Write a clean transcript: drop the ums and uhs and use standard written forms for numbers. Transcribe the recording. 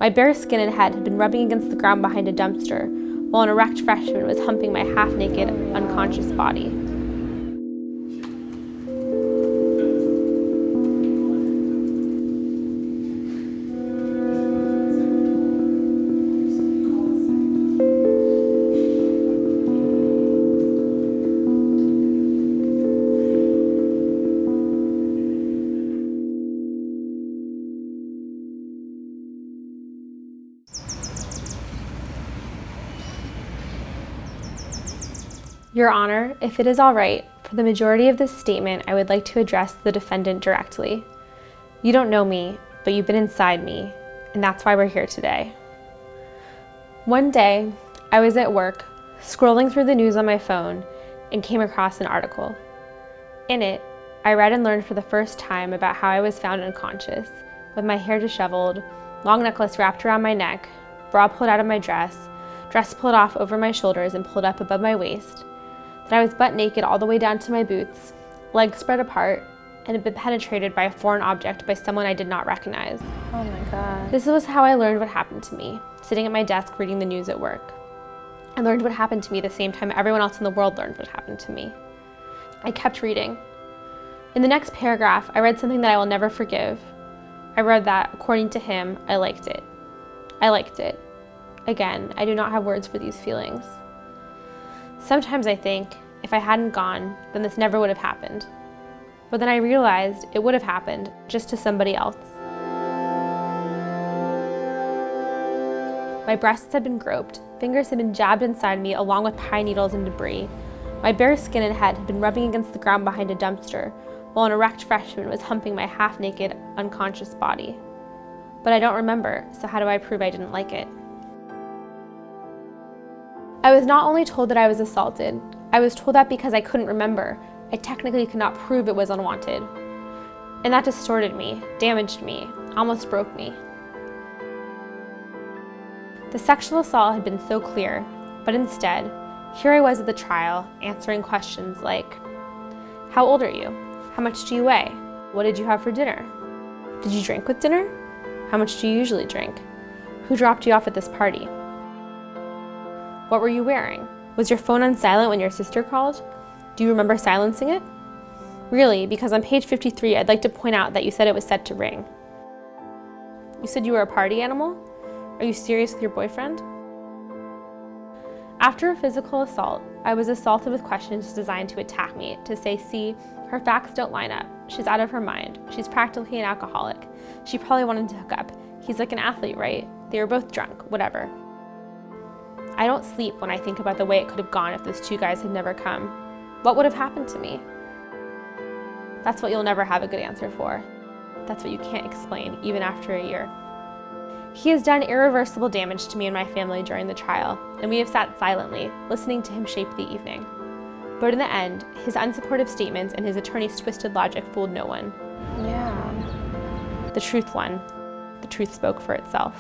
My bare skin and head had been rubbing against the ground behind a dumpster, while an erect freshman was humping my half-naked, unconscious body. Your Honor, if it is all right, for the majority of this statement, I would like to address the defendant directly. You don't know me, but you've been inside me, and that's why we're here today. One day, I was at work, scrolling through the news on my phone, and came across an article. In it, I read and learned for the first time about how I was found unconscious, with my hair disheveled, long necklace wrapped around my neck, bra pulled out of my dress pulled off over my shoulders and pulled up above my waist, that I was butt naked all the way down to my boots, legs spread apart, and had been penetrated by a foreign object by someone I did not recognize. Oh my God. This was how I learned what happened to me, sitting at my desk reading the news at work. I learned what happened to me the same time everyone else in the world learned what happened to me. I kept reading. In the next paragraph, I read something that I will never forgive. I read that, according to him, I liked it. I liked it. Again, I do not have words for these feelings. Sometimes I think, if I hadn't gone, then this never would have happened. But then I realized it would have happened, just to somebody else. My breasts had been groped, fingers had been jabbed inside me along with pine needles and debris. My bare skin and head had been rubbing against the ground behind a dumpster, while an erect freshman was humping my half-naked, unconscious body. But I don't remember, so how do I prove I didn't like it? I was not only told that I was assaulted, I was told that because I couldn't remember, I technically could not prove it was unwanted. And that distorted me, damaged me, almost broke me. The sexual assault had been so clear, but instead, here I was at the trial, answering questions like, how old are you? How much do you weigh? What did you have for dinner? Did you drink with dinner? How much do you usually drink? Who dropped you off at this party? What were you wearing? Was your phone on silent when your sister called? Do you remember silencing it? Really, because on page 53, I'd like to point out that you said it was set to ring. You said you were a party animal? Are you serious with your boyfriend? After a physical assault, I was assaulted with questions designed to attack me, to say, see, her facts don't line up. She's out of her mind. She's practically an alcoholic. She probably wanted to hook up. He's like an athlete, right? They were both drunk, whatever. I don't sleep when I think about the way it could have gone if those two guys had never come. What would have happened to me? That's what you'll never have a good answer for. That's what you can't explain, even after a year. He has done irreversible damage to me and my family during the trial, and we have sat silently, listening to him shape the evening. But in the end, his unsupportive statements and his attorney's twisted logic fooled no one. Yeah. The truth won. The truth spoke for itself.